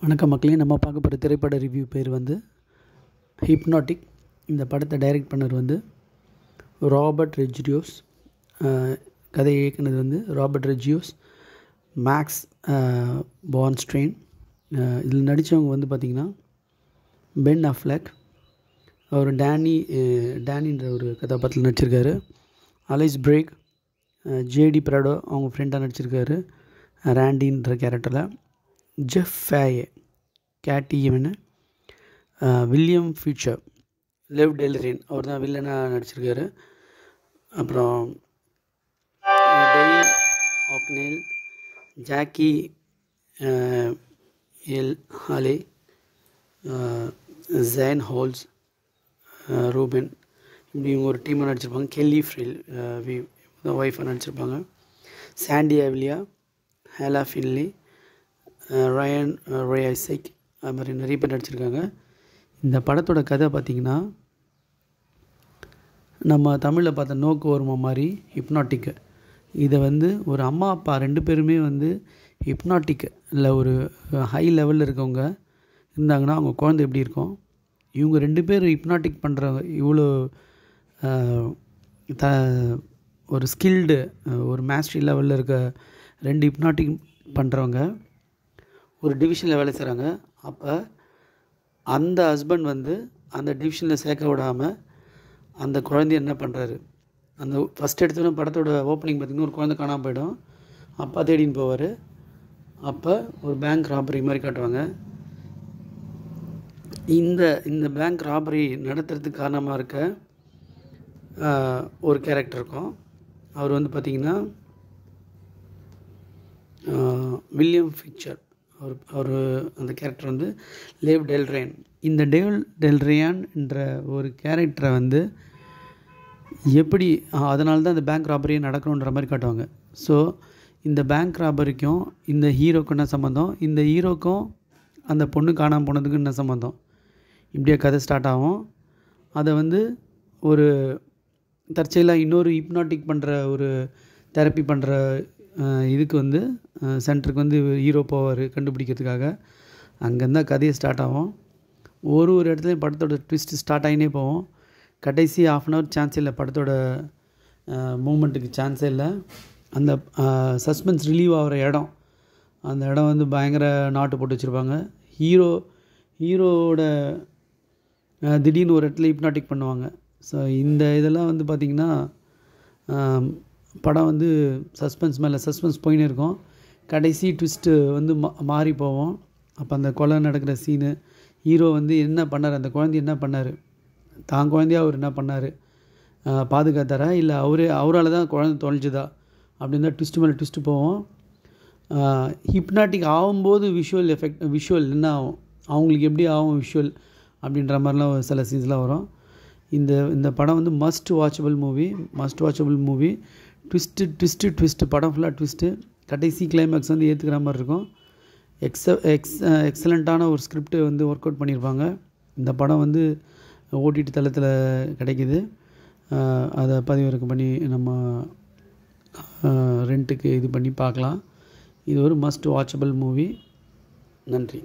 வணக்கம் மக்களே, நம்ம பார்க்க போகிற திரைப்பட ரிவ்யூ பேர் வந்து ஹிப்னாட்டிக். இந்த படத்தை டைரக்ட் பண்ணவர் வந்து ராபர்ட் ரெட்ஜியோஸ். கதை இயக்குனது வந்து ராபர்ட் ரெட்ஜியோஸ், மேக்ஸ் பார்ன்ஸ்டெயின். இதில் நடித்தவங்க வந்து பார்த்திங்கன்னா பென் அஃப்லெக், அவர் டேனின்ற ஒரு கதாபாத்திரத்தில் நடிச்சிருக்காரு. அலைஸ் பிரேக், ஜேடி ப்ராடோ அவங்க ஃப்ரெண்டாக நடிச்சிருக்காரு ரேண்டின்ற கேரக்டரில். ஜெஃப் ஃபேயே, கேட்டி ஈவன், வில்லியம் ஃபியூச்சர், லெவ் டெல்ரேன் அவர் தான் வில்லனாக நடிச்சிருக்காரு. அப்புறம் டெய் ஆக்னேல், ஜாக்கி எல் ஹாலே, ஜேன் ஹோல்ஸ், ரூபன், இப்படி இவங்க ஒரு டீமாக நடிச்சிருப்பாங்க. கெல்லி ஃப்ரில் ஒய்ஃபாக நடிச்சிருப்பாங்க. சாண்டி ஆவிலியா, ஹேலா ஃபின்லி, ரயன் ரே ஐசக், அது மாதிரி நிறைய பேர் நடிச்சிருக்காங்க. இந்த படத்தோட கதை பார்த்திங்கன்னா நம்ம தமிழில் பார்த்த நோக்கு வருமா மாதிரி ஹிப்னாட்டிக்கு. இதை வந்து ஒரு அம்மா அப்பா ரெண்டு பேருமே வந்து ஹிப்னாட்டிக்கு இல்லை ஒரு ஹை லெவலில் இருக்கவங்க இருந்தாங்கன்னா அவங்க குழந்தை எப்படி இருக்கும், இவங்க ரெண்டு பேர் ஹிப்னாட்டிக் பண்ணுறவங்க இவ்வளோ ஒரு ஸ்கில்டு ஒரு மாஸ்டரி லெவலில் இருக்க ரெண்டு ஹிப்னாட்டிக் பண்ணுறவங்க ஒரு டிவிஷனில் வேலை செய்கிறாங்க. அப்போ அந்த ஹஸ்பண்ட் வந்து அந்த டிவிஷனில் சேர்க்க விடாமல் அந்த குழந்தைய என்ன பண்ணுறாரு, அந்த ஃபஸ்ட் எடுத்தோன்னே படத்தோட ஓப்பனிங் பார்த்திங்கன்னா ஒரு குழந்தை காணாமல் போயிடும். அப்பா தேடின்னு போவார். அப்போ ஒரு பேங்க் ராபரி மாதிரி காட்டுவாங்க. இந்த பேங்க் ராபரி நடத்துறதுக்கு காரணமாக இருக்க ஒரு கேரக்டர் இருக்கும். அவர் வந்து பார்த்திங்கன்னா வில்லியம் ஃபியூச்சர். அவர் அந்த கேரக்டர் வந்து லெவ் டெல்ரேன். இந்த டெல்ரேன் என்ற ஒரு கேரக்டரை வந்து எப்படி அதனால தான் இந்த பேங்க் ராபரியே நடக்கணுன்ற மாதிரி காட்டுவாங்க. ஸோ இந்த பேங்க் ராபரிக்கும் இந்த ஹீரோக்கும் என்ன சம்மந்தம், இந்த ஹீரோக்கும் அந்த பொண்ணு காணாமல் போனதுக்கு என்ன சம்மந்தம், இப்படியே கதை ஸ்டார்ட் ஆகும். அதை வந்து ஒரு தற்செயலாக இன்னொரு ஹிப்னாட்டிக் பண்ணுற ஒரு தெரப்பி பண்ணுற இதுக்கு வந்து சென்டருக்கு வந்து ஹீரோ போவார் கண்டுபிடிக்கிறதுக்காக. அங்கேருந்தா கதையை ஸ்டார்ட் ஆகும். ஒரு இடத்துலையும் படத்தோட ட்விஸ்ட் ஸ்டார்ட் ஆகினே போவோம். கடைசி ½ சான்ஸ் இல்லை, படத்தோட மூமெண்ட்டுக்கு சான்ஸே இல்லை. அந்த சஸ்பென்ஸ் ரிலீவ் ஆகிற இடம், அந்த இடம் வந்து பயங்கர நாட்டு போட்டு வச்சுருப்பாங்க. ஹீரோவோட திடீர்னு ஒரு இடத்துல ஹிப்னாட்டிக் பண்ணுவாங்க. ஸோ இந்த இதெல்லாம் வந்து பார்த்திங்கன்னா படம் வந்து சஸ்பென்ஸ் மேலே சஸ்பென்ஸ் போயின்னு இருக்கும். கடைசி ட்விஸ்ட்டு வந்து மாறி போவோம். அப்போ அந்த கொலை நடக்கிற சீனு, ஹீரோ வந்து என்ன பண்ணார், அந்த குழந்தை என்ன பண்ணார், தான் குழந்தையாக அவர் என்ன பண்ணார், பாதுகாத்தாரா இல்லை அவரால் தான் குழந்தை தொலைஞ்சுதா அப்படின்னு தான் ட்விஸ்ட்டு மேலே ட்விஸ்ட்டு போவோம். ஹிப்னாட்டிக் ஆகும்போது விஷுவல் என்ன ஆகும், அவங்களுக்கு எப்படி ஆகும் விஷுவல் அப்படின்ற மாதிரிலாம் சில சீன்ஸ்லாம் வரும். இந்த படம் வந்து மஸ்ட் வாட்சபிள் மூவி. ட்விஸ்ட்டு படம் ஃபுல்லாக ட்விஸ்ட்டு. கடைசி கிளைமேக்ஸ் வந்து ஏற்றுக்கிற மாதிரி இருக்கும். எக்ஸலண்ட்டான ஒரு ஸ்கிரிப்டு வந்து ஒர்க் அவுட் பண்ணியிருப்பாங்க. இந்த படம் வந்து ஓடிடி தளத்தில் கிடைக்கிது. அதை பதிவிறக்கம் பண்ணி நம்ம ரெண்ட்டுக்கு இது பண்ணி பார்க்கலாம். இது ஒரு மஸ்ட் வாட்சபிள் மூவி. நன்றி.